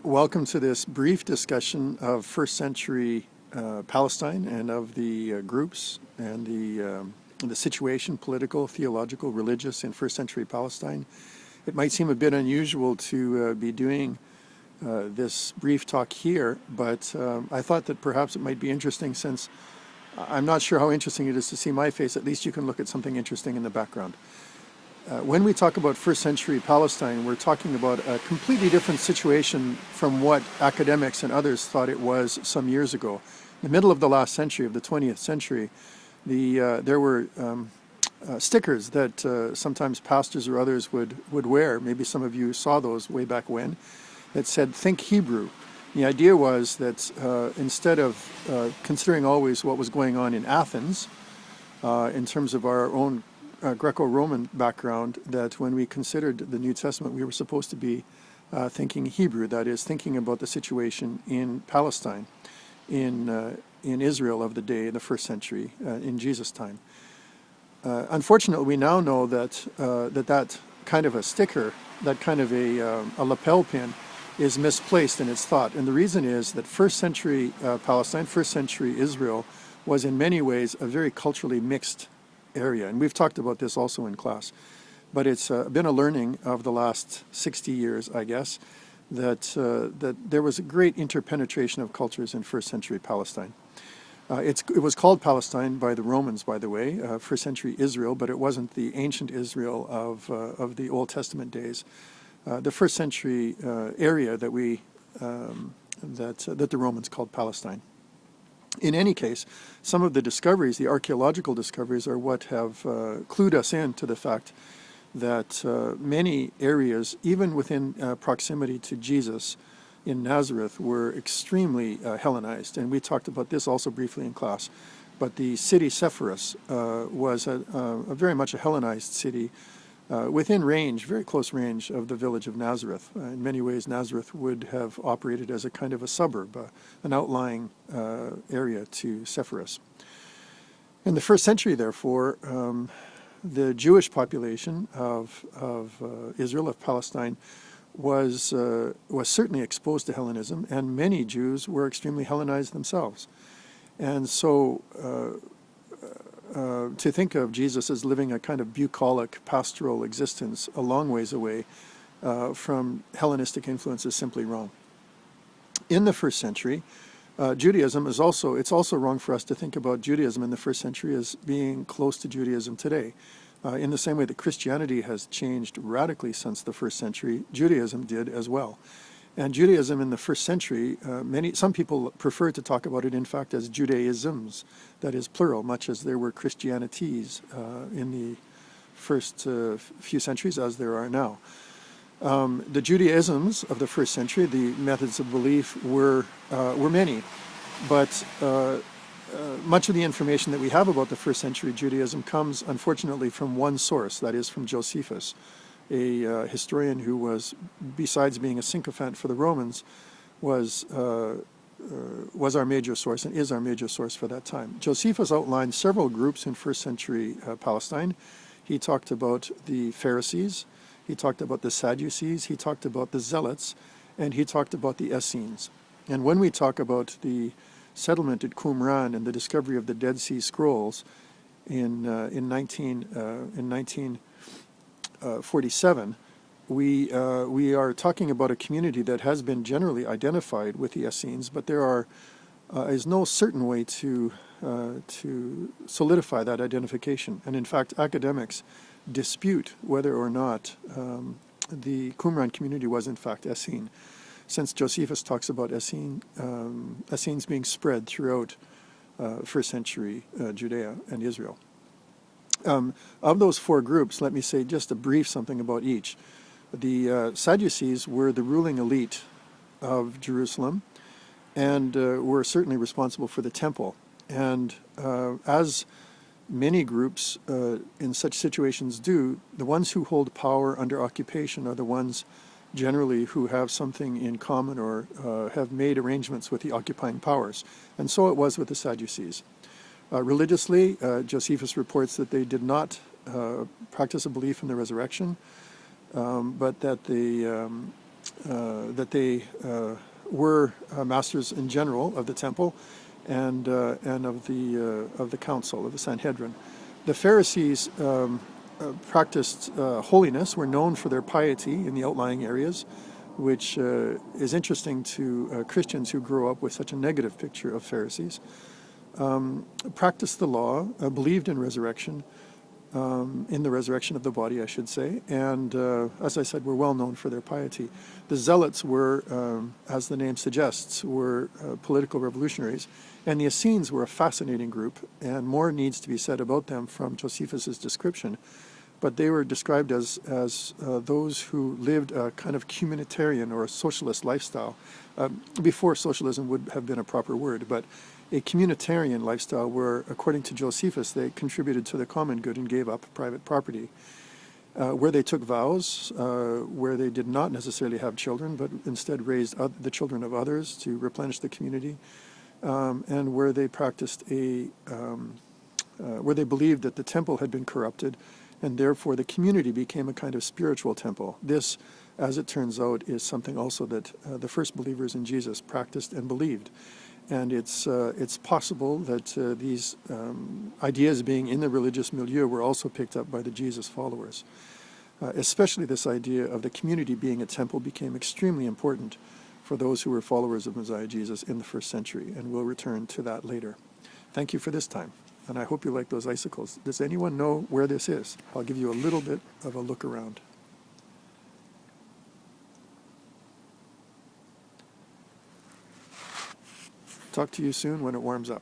Welcome to this brief discussion of first century Palestine and of the groups and the situation, political, theological, religious in first century Palestine. It might seem a bit unusual to be doing this brief talk here, but I thought that perhaps it might be interesting since I'm not sure how interesting it is to see my face. At least you can look at something interesting in the background. When we talk about first century Palestine, we're talking about a completely different situation from what academics and others thought it was some years ago. In the middle of the last century, of the 20th century, there were stickers that sometimes pastors or others would wear. Maybe some of you saw those way back when, that said, "Think Hebrew." The idea was that instead of considering always what was going on in Athens, in terms of our own Greco-Roman background, that when we considered the New Testament, we were supposed to be thinking Hebrew, that is, thinking about the situation in Palestine, in Israel of the day, the first century, in Jesus' time. Unfortunately, we now know that that kind of a sticker, that kind of a lapel pin, is misplaced in its thought. And the reason is that first century Palestine, first century Israel, was in many ways a very culturally mixed area, and we've talked about this also in class, but it's been a learning of the last 60 years, I guess, that there was a great interpenetration of cultures in first century Palestine. It was called Palestine by the Romans, by the way, first century Israel, but it wasn't the ancient Israel of the Old Testament days. The first century area that that the Romans called Palestine. In any case, some of the discoveries, the archaeological discoveries, are what have clued us in to the fact that many areas, even within proximity to Jesus in Nazareth, were extremely Hellenized. And we talked about this also briefly in class. But the city Sepphoris was a very much a Hellenized city within range, very close range of the village of Nazareth. In many ways, Nazareth would have operated as a kind of a suburb, an outlying area to Sepphoris. In the first century, therefore, the Jewish population of Israel, of Palestine, was certainly exposed to Hellenism, and many Jews were extremely Hellenized themselves. And so to think of Jesus as living a kind of bucolic pastoral existence a long ways away from Hellenistic influence is simply wrong. In the first century, Judaism is it's also wrong for us to think about Judaism in the first century as being close to Judaism today. In the same way that Christianity has changed radically since the first century, Judaism did as well. And Judaism in the first century, some people prefer to talk about it, in fact, as judaisms, that is plural, much as there were Christianities in the first few centuries, as there are now. The Judaisms of the first century, the methods of belief, were many, but much of the information that we have about the first century Judaism comes, unfortunately, from one source, that is from Josephus, a historian who was, besides being a sycophant for the Romans, was our major source and is our major source for that time. Josephus outlined several groups in first century Palestine. He talked about the Pharisees, he talked about the Sadducees, he talked about the Zealots, and he talked about the Essenes. And when we talk about the settlement at Qumran and the discovery of the Dead Sea Scrolls in 1947, we are talking about a community that has been generally identified with the Essenes, but there is no certain way to solidify that identification. And in fact, academics dispute whether or not the Qumran community was in fact Essene, since Josephus talks about Essenes being spread throughout first century Judea and Israel. Of those four groups, let me say just a brief something about each. The Sadducees were the ruling elite of Jerusalem and were certainly responsible for the temple. And as many groups in such situations do, the ones who hold power under occupation are the ones generally who have something in common or have made arrangements with the occupying powers. And so it was with the Sadducees. Religiously, Josephus reports that they did not practice a belief in the resurrection, but that that they were masters in general of the temple and of the council of the Sanhedrin. The Pharisees practiced holiness, were known for their piety in the outlying areas, which is interesting to Christians who grow up with such a negative picture of Pharisees. Practiced the law, believed in resurrection, in the resurrection of the body, I should say, and as I said, were well known for their piety. The Zealots were, as the name suggests, were political revolutionaries, and the Essenes were a fascinating group, and more needs to be said about them from Josephus's description. But they were described as those who lived a kind of communitarian or a socialist lifestyle. Before socialism would have been a proper word, but a communitarian lifestyle where, according to Josephus, they contributed to the common good and gave up private property, where they took vows, where they did not necessarily have children, but instead raised the children of others to replenish the community, and where they practiced where they believed that the temple had been corrupted, and therefore the community became a kind of spiritual temple. This, as it turns out, is something also that the first believers in Jesus practiced and believed. And it's possible that these ideas being in the religious milieu were also picked up by the Jesus followers. Especially this idea of the community being a temple became extremely important for those who were followers of Messiah Jesus in the first century, and we'll return to that later. Thank you for this time, and I hope you like those icicles. Does anyone know where this is? I'll give you a little bit of a look around. Talk to you soon when it warms up.